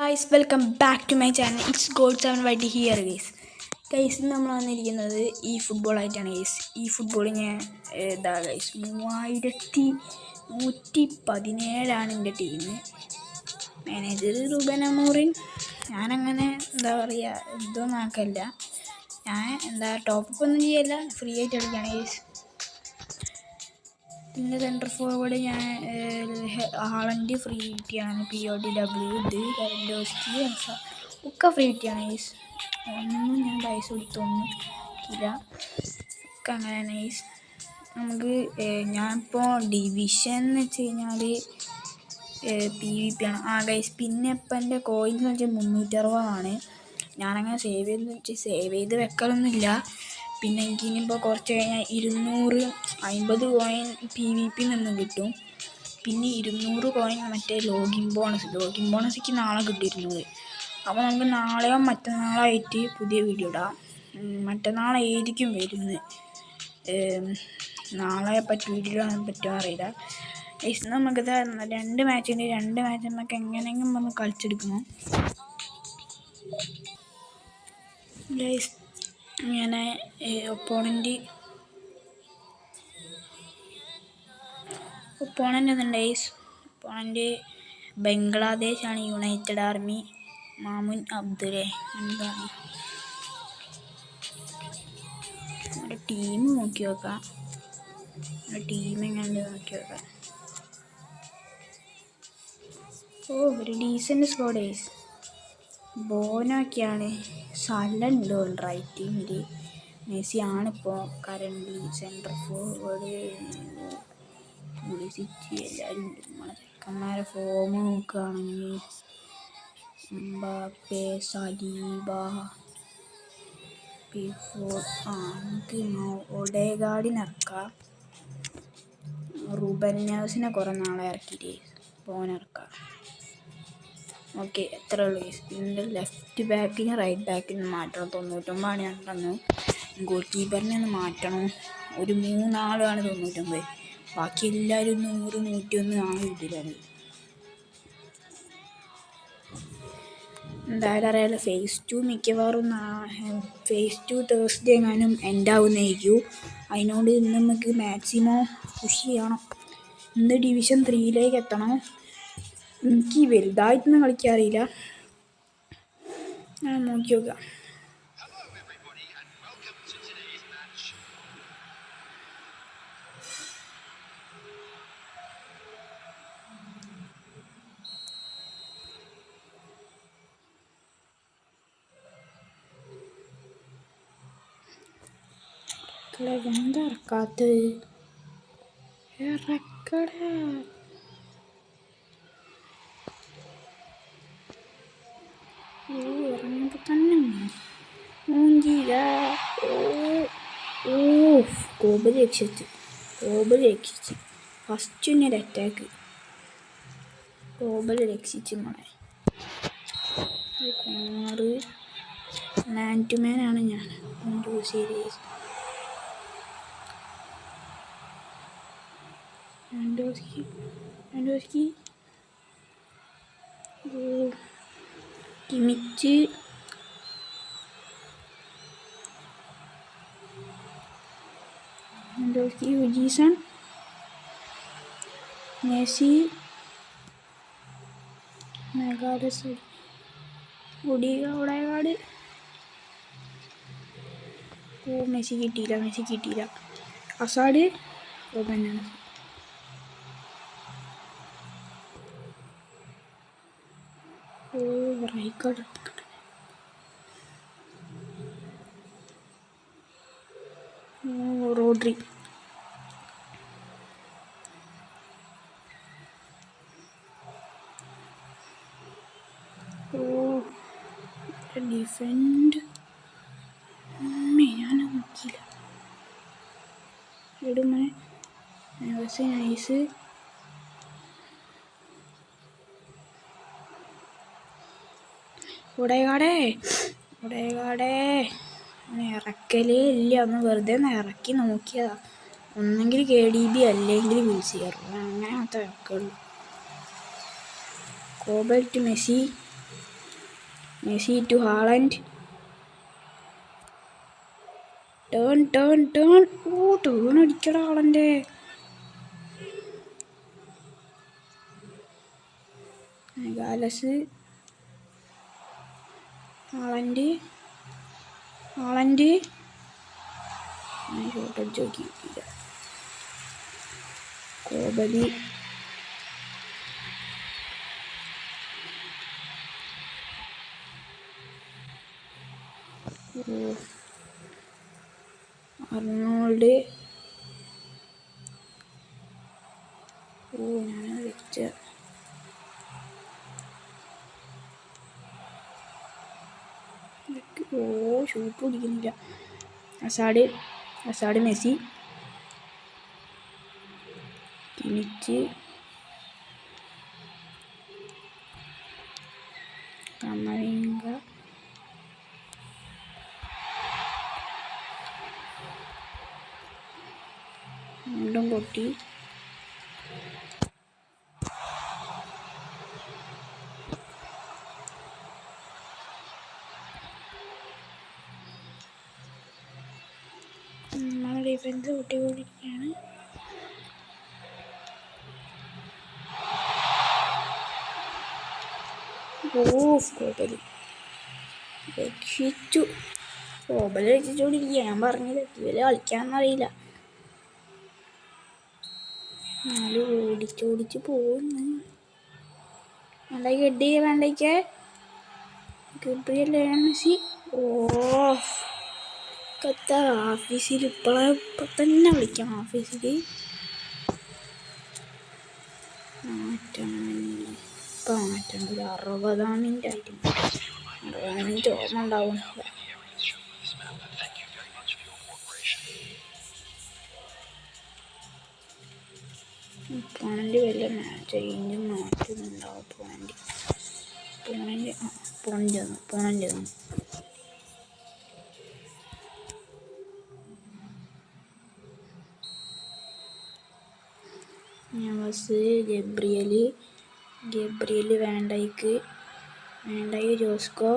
Guys welcome back to my channel. It's God 7 here guys നമ്മൾ വന്നിരിക്കുന്നത് ഈ ഫുട്ബോളായിട്ടാണ് ഗൈസ്. ഈ ഫുട്ബോൾ ഞാൻ ഗൈസ് 3117 എൻ്റെ ടീം. Manager Reuben അമോറിൻ. ഞാനങ്ങനെ ഇതൊന്നും ആക്കല്ല. ഞാൻ ടോപ്പ് ഒന്നും ചെയ്യല്ല, ഫ്രീ ആയിട്ട് കളിക്കുകയാണ് ഗൈസ്. പിന്നെ സെൻറ്റർ ഫോർവേഡ് ഞാൻ ഹാളൻഡ് ഫ്രീ കിട്ടിയാണ്. PODW ഇത് ലെവൻഡോസ്കി ഒക്കെ ഫ്രീ കിട്ടിയാണ് ഗൈസ്. ഒന്നും ഞാൻ പൈസ കൊടുത്തൊന്നും ഇല്ല, ഒക്കെ അങ്ങനെ ഗൈസ്. നമുക്ക് ഞാനിപ്പോൾ ഡിവിഷൻ എന്ന് വെച്ച് കഴിഞ്ഞാൽ PVP ആണ് ഗൈസ്. പിന്നെ ഇപ്പം എൻ്റെ കോയിൻസ് എന്ന് വെച്ചാൽ 360 ഞാനങ്ങനെ സേവ് ചെയ്ത് വെക്കലൊന്നുമില്ല. പിന്നെ എനിക്ക് ഇനിയിപ്പോൾ കുറച്ച് കഴിഞ്ഞാൽ 250 കോയിൻ PVP നിന്നും കിട്ടും. പിന്നെ 200 കോയിൻ മറ്റേ ലോഗിൻ ബോണസ് നാളെ കിട്ടിയിരുന്നത്. അപ്പോൾ നമുക്ക് നാളെയോ മറ്റന്നാളായിട്ട് പുതിയ വീഡിയോ ഇടാം. മറ്റന്നാളായിരിക്കും വരുന്നത്. നാളെ വീഡിയോ ഇടാൻ പറ്റുമോ അറിയില്ല. നമുക്കിത് 2 മാച്ചുണ്ട്. 2 മാച്ച് നമുക്ക് എങ്ങനെയെങ്കിലും ഒന്ന് കളിച്ചെടുക്കണം ഗൈസ്. ഇങ്ങനെ ഒപ്പോണൻ്റ് എന്നുണ്ട് guys. Opponent ബംഗ്ലാദേശാണ്. United army Mamun അബ്ദുലെ എന്താണ് നമ്മുടെ ടീം നോക്കി നോക്കാം. ടീം എങ്ങനെയുണ്ട് നോക്കി നോക്കാം. ഒരു ഡീസൻറ്റ് സ്ക്വാഡ് ഗൈസ്. ബോനൊക്കെയാണ്. സലുണ്ട് റൈറ്റ് ടീമിൽ. മെസ്സി ആണിപ്പോൾ കറൻ്റ് സെൻറ്റർ ഫോർവേഡ്. സിറ്റി എല്ലാവരും ഉണ്ട്. നമ്മളെ ചെക്കന്മാരെ ഫോം നോക്കുകയാണെങ്കിൽ എംബാപ്പെ, സലീബ, നമുക്ക് ഒഡേഗാർഡിനെ ഇറക്കാം. റൂബൻ നേഴ്സിനെ കുറേ നാളെ ഇറക്കിയിട്ട് ബോനിറക്കാം. ഓക്കെ, എത്ര ഉള്ളു. ഇതിൻ്റെ ലെഫ്റ്റ് ബാക്കിന് റൈറ്റ് ബാക്കിന് മാറ്റണം. 99 ഞാൻ തന്നു. ഗോൾ കീപ്പറിനെ ഒന്ന് മാറ്റണം. ഒരു 3 ആളാണ് 99. ബാക്കി എല്ലാവരും 100, 101 ഇതിലാണ്. എന്തായാലും അറിയാലോ, phase 2 മിക്കവാറും phase 2 തേഴ്സ്ഡേ എങ്ങാനും എൻഡാവുന്നതായിരിക്കും. അതിനോട് ഇന്ന് നമുക്ക് മാക്സിമം പുഷ് ചെയ്യണം. ഇന്ന് ഡിവിഷൻ 3ലേക്ക് എത്തണം. എനിക്ക് വലുതായിട്ടൊന്നും കളിക്കാറില്ല. ഞാൻ നോക്കി നോക്കാം. എന്താ ഇറക്കാത്തത്? ഇറക്കട. ഇറങ്ങുമ്പോൾ തന്നെ മൂഞ്ചില്ല. കോബ് രക്ഷിച്ച് ഫസ്റ്റ് ഒരു അറ്റാക്ക്. കോബൽ രക്ഷിച്ച് മോളെ. കോണറ് മാൻ ടു മാൻ ആണ് ഞാൻ സീരീസ്. ലെവൻഡോസ്കി കിമിച്ച് യുജീസൺ മെസ്സി മെഗാഡസ് ഒഡേഗാർഡ്. മെസ്സി കിട്ടിയില്ല. അസാഡ് റോബനാണ്. Rijkaard Rodri. ഡിഫൻഡ് ഞാൻ നോക്കിയില്ല. ഇടുമേ നൈസ്. ഒഡേഗാർഡ് ഇറക്കലേ ഇല്ല. ഒന്ന് വെറുതെ ഇറക്കി നോക്കിയതാ. ഒന്നെങ്കിൽ KDB അല്ലെങ്കിൽ വിൽസിയർ. അങ്ങനെ മാത്രമേ ഇറക്കുള്ളൂ. കോബൽറ്റ് Messi Messi to Haaland. Turn. Oh turn അടിക്കടാ ഹാളൻ്റെ. ഗാലസ്. ഹാളൻഡ് ഷോട്ട് അടിച്ച് നോക്കിയിട്ടില്ല. കോബലി. അർണോൾഡ്. ഞാൻ വെച്ച ഷൂട്ട് പിടിക്കുന്നില്ല. Hazard Messi. കിമിച്ച്. കമവിംഗ. വീണ്ടും പൊട്ടി. നമ്മളെ ഡിഫൻസ് പൊട്ടിക്കൊണ്ടിരിക്കുകയാണ്. കോബലി രക്ഷിച്ചു. കോബലി രക്ഷിച്ചോണ്ടിരിക്കുക. ഞാൻ പറഞ്ഞത് ഇവര് കളിക്കാന്നറിയില്ല. എന്നാലും ഓടിച്ച് പോകുന്നു. വേണ്ടയ്ക്ക് വേണ്ടയ്ക്ക് ഗബ്രിയൽ മെസ്സി. ഓഫീസിൽ ഇപ്പം തന്നെ വിളിക്കാം. ഓഫീസിൽ മാറ്റണം. ഒരു 60 മിനിറ്റ് ആയിട്ട് 60 മിനിറ്റ് ഓർമ്മ ഉണ്ടാവും. പോണൻ്റെ വല്ല ചേഞ്ചും മാറ്റുന്നുണ്ടാവും. പോണൻ്റെ നവാസ്. ഗബ്രിയൽ വേണ്ടയ്ക്ക് ജോസ്കോ.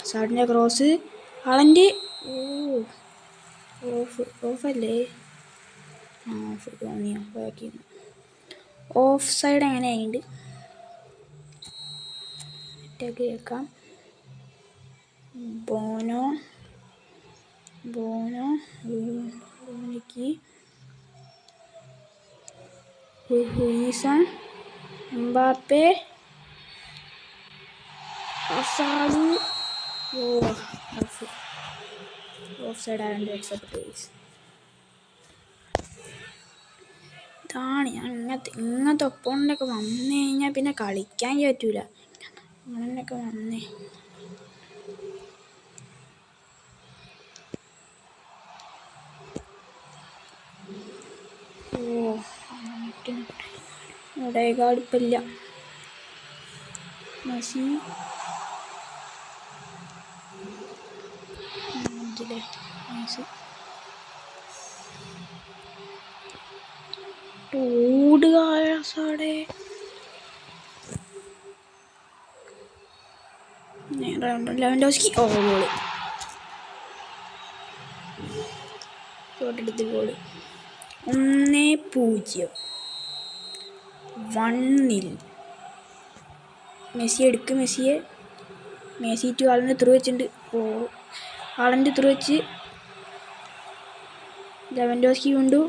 അസാഡിൻ്റെ ക്രോസ്. ഹാളൻഡ്. ഓഫല്ലേ? ഓഫ് തോന്നിയോ? ഓഫ് സൈഡ് എങ്ങനെയുണ്ട് കേൾക്കാം. ബോനോക്ക്. എംബാപ്പെ. അസാഡ്. ഓഫ് സൈഡ് ആയതുകൊണ്ട് അക്സെപ്റ്റ്. ഇതാണ് ഞാൻ ഇങ്ങനത്തെ ഒപ്പണ്ടൊക്കെ വന്നു കഴിഞ്ഞാൽ പിന്നെ കളിക്കാൻ പറ്റൂല. അങ്ങനെയൊക്കെ വന്നേ. ഇടയക്കാടിപ്പില്ല. മെസ്സി. ഓടുകാടെ ലെവൻഡോസ്കി. ഗോള്. ഷോട്ടെടുത്ത് ഗോള്. 1-0. 1-0. മെസ്സി എടുക്ക്. മെസ്സി ടു ഹാളൻഡ് ത്രൂ വെച്ചിട്ടുണ്ട്. ഹാളൻഡ് ത്രൂ വെച്ച് ലെവൻഡോസ്കി കൊണ്ടു.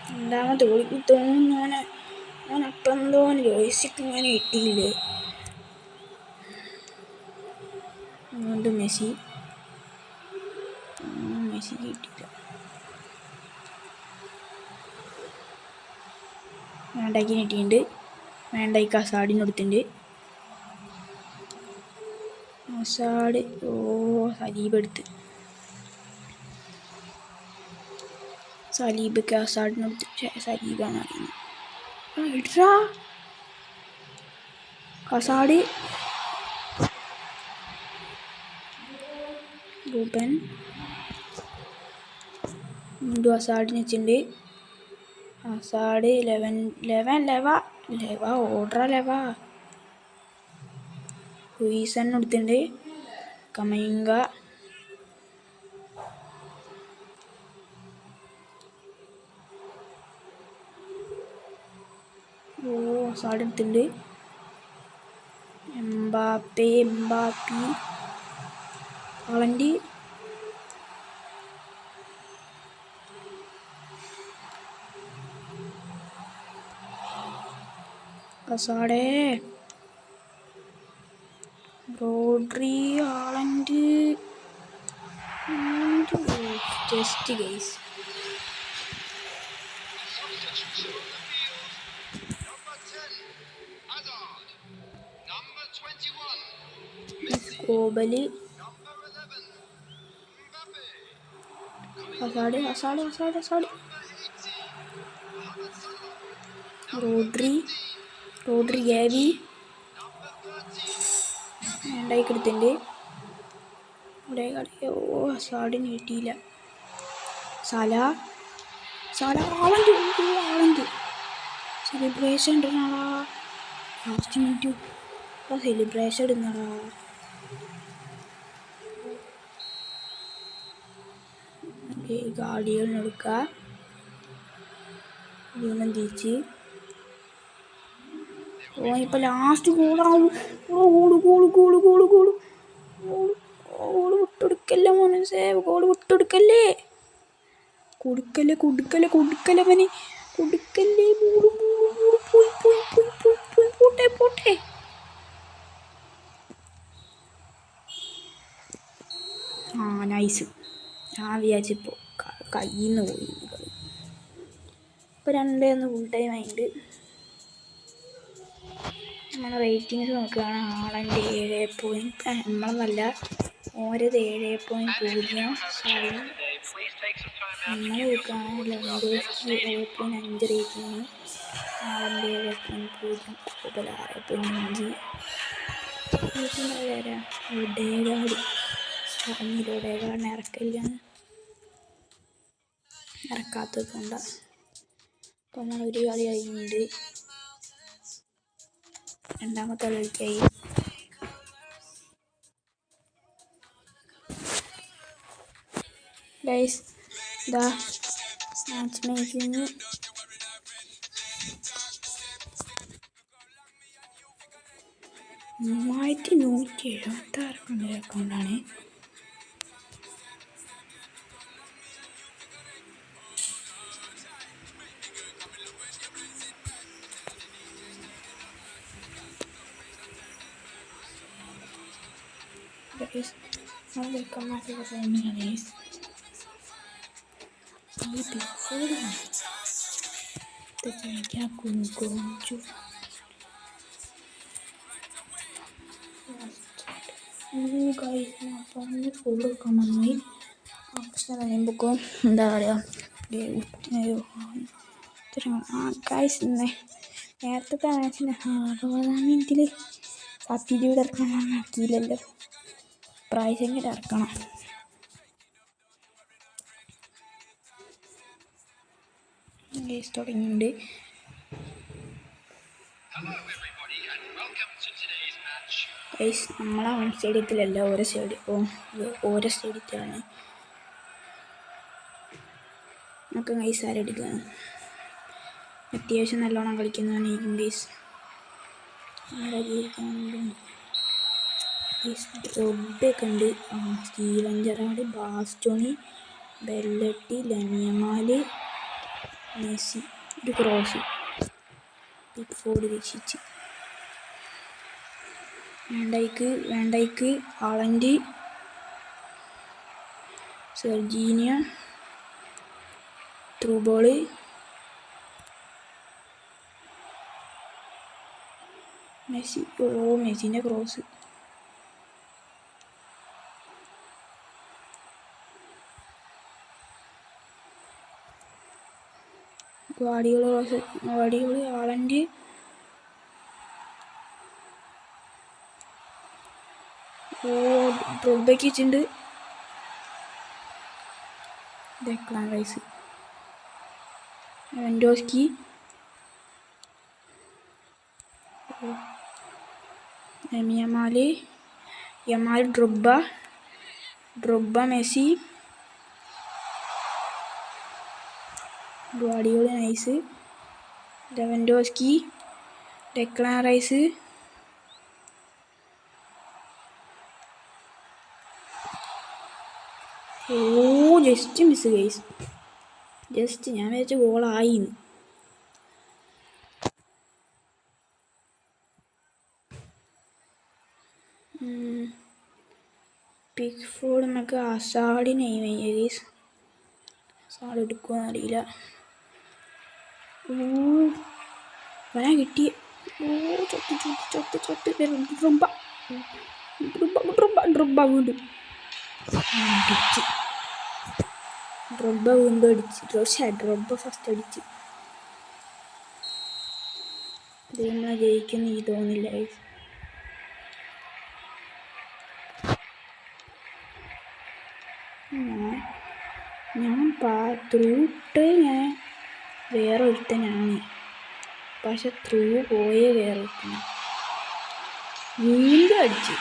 രണ്ടാമത്തെ ഗോളിക്ക് തോന്നുന്നു. ഞാൻ അപ്പം തോന്നി ജോയ്സിക്ക് ഇങ്ങനെ കിട്ടിയില്ലേ. അതുകൊണ്ട് മെസ്സി കിട്ടില്ല. വേണ്ടയ്ക്ക് കിട്ടിയിട്ടുണ്ട്. വേണ്ടയ്ക്ക് അസാഡിന് കൊടുത്തിട്ടുണ്ട്. അസാഡ്. സലീബ് എടുത്ത്. സലീബൊക്കെ അസാഡിനടുത്ത്. സലീബാണ് അറിയുന്നത്. അസാഡ്. റൂബൻ വീണ്ടും അസാഡിന് വെച്ചിട്ടുണ്ട്. ഹസാഡ് ലെവ ഓർഡർ ലെവ ഹുയിസൺ എടുത്തിട്ടുണ്ട്. കമയിങ്ക ഹസാഡ് എടുത്തിട്ടുണ്ട്. Mbappe Haaland Hazard Rodri Haaland just guys. കോബലി ഹസാഡ് റോഡ്രി ഗാവി രണ്ടായിക്ക് എടുത്തിട്ടുണ്ട്. ഇവിടെ കളി ഹസാഡിന് കിട്ടിയില്ല. സല ഹാളൻഡ് സെലിബ്രേഷൻ ഇടുന്നാടാ. ലാസ്റ്റ് മിനിറ്റ് സെലിബ്രേഷൻ ഇടുന്നടാ. ഗാഡികളെടുക്കുക. വീണ്ടും തിരിച്ച് ഇപ്പം ലാസ്റ്റ് ഗോളാവും. ഗോള് വിട്ടെടുക്കല്ലേ മോനെ. ഗോള് വിട്ടെടുക്കല്ലേ. കൊടുക്കല്ലേ മനെ. കൊടുക്കല്ലേ. പോട്ടെ. നൈസ്. ഞാൻ വിചാരിച്ചിപ്പോൾ കയ്യിൽ നിന്ന് പോയി. ഇപ്പോൾ 2-1 ഫുൾ ടൈം ആയിട്ട്. നമ്മൾ റേറ്റിങ്സ് നോക്കുകയാണ്. ഹാളൻഡ് 7 നമ്മളെന്നല്ല ഓരത് 7.0. നമ്മൾ നോക്കുകയാണ് ലെവൻഡോസ്കി 7.5 റേറ്റിംഗ്. ഹാളൻഡ് 7.0. കൂടുതൽ 6.5. ഡേഗാർഡിനെ ഇറക്കാത്തത് കൊണ്ടാണ്. അപ്പോൾ നമ്മൾ ഒരു കളി കഴിഞ്ഞിട്ട് രണ്ടാമത്തെ കളിക്കായി. ഗൈസ് ഇതാ മാച്ച് മേക്കിങ്. $3176 അക്കൗണ്ടാണ്. കഴിയുമ്പോൾ എന്താ പറയുക നേരത്തെ മാച്ചിന് 60 മിനിറ്റിൽ സബ്സ്റ്റിറ്റ്യൂട്ട് ഇറക്കണം ആക്കിയില്ലല്ലോ. പ്രാവശ്യം കൂടെ ഇറക്കണം. ഗെയിംസ് തുടങ്ങിയിട്ടുണ്ട്. ഗൈസ് നമ്മളെ ഹോം സ്റ്റേഡിയത്തിലല്ല, ഓരോ സ്റ്റേഡിയത്തിലാണ്. നമുക്ക് ഗൈസ് ആരെടുക്കുകയാണ്. അത്യാവശ്യം നല്ലോണം കളിക്കുന്നതായിരിക്കും ഗൈസ്. റൊബൊക്കെ ഉണ്ട്. സ്റ്റീവൻ ജെറാർഡ്, ബാസ്റ്റോണി, ബെല്ലട്ടി, ലമിയമാൽ, മെസ്സി. ഒരു ക്രോസ് പിക്ഫോർഡ് രക്ഷിച്ച്. വേണ്ടയ്ക്ക് ഹാളൻഡ്, സെർജീനിയ, ത്രൂ ബോള്, മെസ്സി. മെസ്സിൻ്റെ ക്രോസ്. ഗാഡിയോള് ഹാളൻഡ്, ഡ്രോബയ്ക്ക് വെച്ചിട്ടുണ്ട്. Declan Rice Lewandowski, Yamal Drogba Messi, Guardiola nice, Lewandowski, Declan Rice, just miss guys. Just ഞാൻ വിചാരിച്ച ഗോളായിന്ന്. പിക്ഫോർഡ് നമുക്ക് അസാഡിനെ ഗൈസ്. അസാഡ് എടുക്കുമെന്ന് അറിയില്ല. അവനാ കിട്ടി. ചൊട്ട് ഡ്രൊബ്ബ വീണ്ടും അടിച്ച്. ഡ്രൊബ്ബ വീണ്ടും അടിച്ച്. ഡ്രൊബ്ബ ഫസ്റ്റ് അടിച്ച്. ഇത് നമ്മളെ ജയിക്കുന്ന എനിക്ക് തോന്നില്ല. ഞാൻ ത്രൂട്ട് ഞാൻ വേറെ ഒരുത്തനാണ്, പക്ഷെ ത്രൂ പോയേ വേറെ ഒരുത്തനാണ്. വീണ്ടും അടിച്ച്.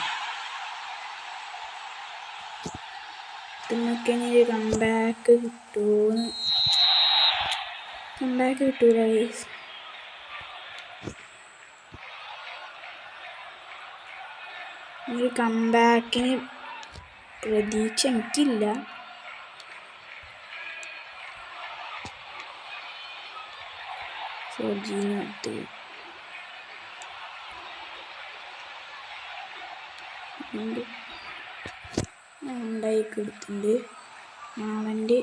ഇതിനൊക്കെ ഇനി കംബാക്ക് കിട്ടൂല ഗൈസ്. ഒരു കംബാക്കിന് പ്രതീക്ഷ എനിക്കില്ല. സോജീനകത്ത് ഉണ്ടായിക്ക് എടുത്തിട്ടുണ്ട്. മാവൻ്റെ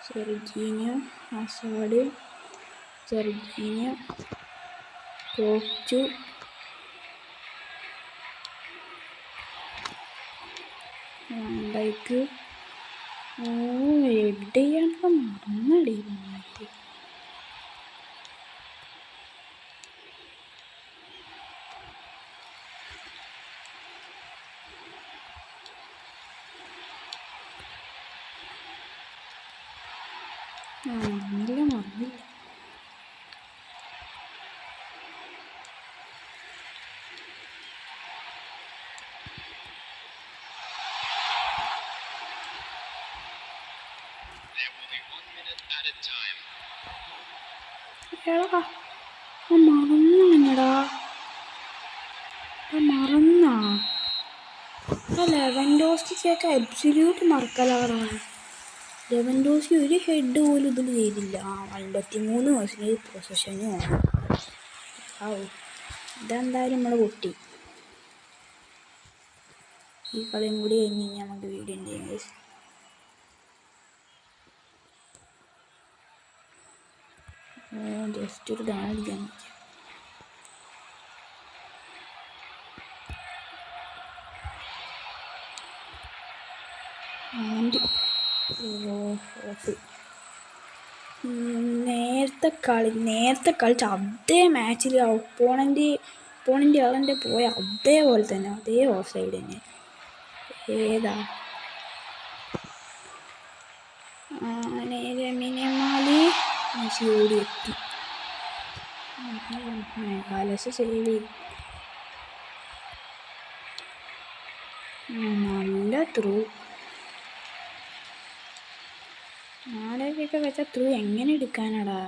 സെർജീനിയോ, അസാഡ്, സെർജീനിയോ, കോച്ചു, ഉണ്ടായിക്ക്. എവിടെയാണ് മറന്നടി വന്നിട്ട്. മറന്നില്ല. മറന്നാ ലെവൻഡോസ്കിയൊക്കെ അബ്സല്യൂട്ട് മറക്കലാറാണ്. ലെവൻഡോസ്കി ഒരു ഹെഡ് പോലും ഇതിൽ ചെയ്തില്ല. 53% പൊസിഷനും ആണ്. ഇതെന്തായാലും നമ്മൾ പൊട്ടി. ഈ കളിയും കൂടി കഴിഞ്ഞ് നമുക്ക് വീഡിയോ ചെയ്യാം. ജസ്റ്റ് ഒരു ഡാഡിക്കാൻ നേരത്തെ കളിച്ച അതേ മാച്ചിൽ ഒപ്പോണൻ്റ് ആളൻ്റെ പോയ അതേപോലെ തന്നെ, അതേ ഓഫ് സൈഡ് തന്നെ. ഏതാ മിനിമാലി മെസ്സി ഓടി എത്തി. കാലസ് സേവ് ചെയ്തു. നല്ല ത്രൂ. നാലൊക്കെ വെച്ച ത്രൂ എങ്ങനെ എടുക്കാനാടാ?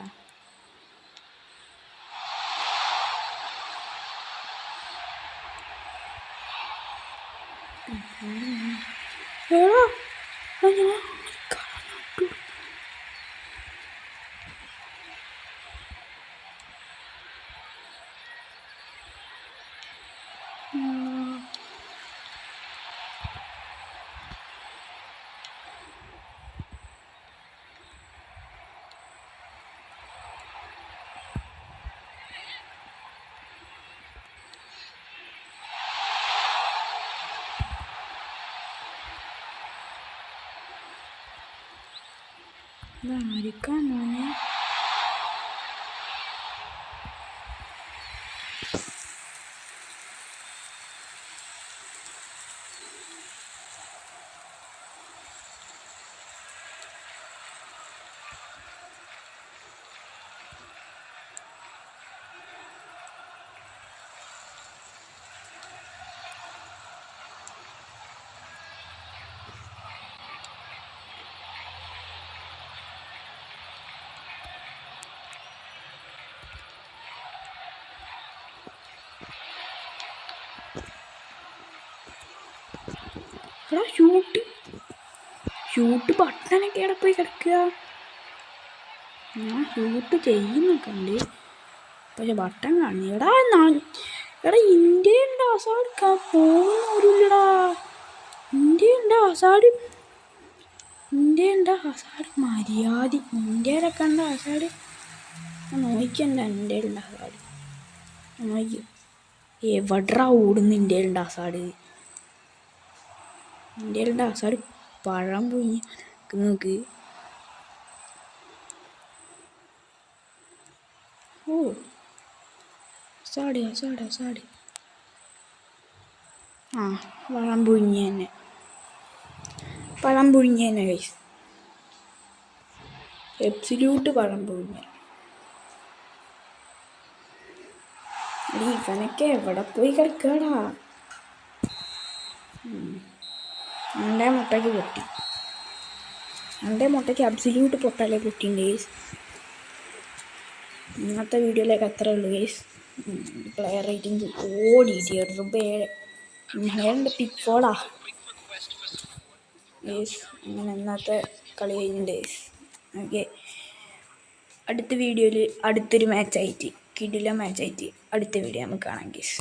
ഇതായിരിക്കാം മോനെ. എടാ ഷൂട്ട് ബട്ടനൊക്കെ എവിടെ പോയി കിടക്കുക. ഞാൻ ഷൂട്ട് ചെയ്യുന്നൊക്കെ ഉണ്ട്, പക്ഷെ ബട്ടൺ കാണുന്നു. എടാ ഇന്ത്യയുടെ അസാഡ് പോകുന്നവരില്ലടാ. ഇന്ത്യയുടെ അസാഡ് മര്യാദ. ഇന്ത്യയിലൊക്കെ ഉണ്ട് അസാഡ് നോക്കണ്ട. ഇന്ത്യയിലുണ്ട് അസാഡ് നോക്കി എവിടാ ഓടുന്നു. ഇന്ത്യയിലുണ്ട് അസാഡ് പഴം പൊങ്ങി നോക്ക്. ഓ അസാഡ് ആ പഴം പുഴുങ്ങി തന്നെ ഗൈസ്. എബ്സല്യൂട്ട് പഴം പുഴുങ്ങി. ഇവനൊക്കെ എവിടെ പോയി കിടക്കാടാ. എൻ്റെ മുട്ടയ്ക്ക് അബ്സല്യൂട്ട് പൊട്ടല്ലേ പൊട്ടിയുണ്ട് ഗൈസ്. ഇന്നത്തെ വീഡിയോയിലേക്ക് അത്രേ ഉള്ളൂ ഗൈസ്. പ്ലെയർ റേറ്റിംഗ് ഓടിയിട്ട് പിക്ക് ഫോളാ ഗൈസ്. അങ്ങനെ ഇന്നത്തെ കളി കഴിഞ്ഞിട്ടുണ്ട് ഗൈസ്. ഓക്കെ, അടുത്ത വീഡിയോയിൽ അടുത്തൊരു മാച്ചായിട്ട് കിടിലൻ മാച്ചായിട്ട് അടുത്ത വീഡിയോ നമുക്ക് കാണാം ഗൈസ്.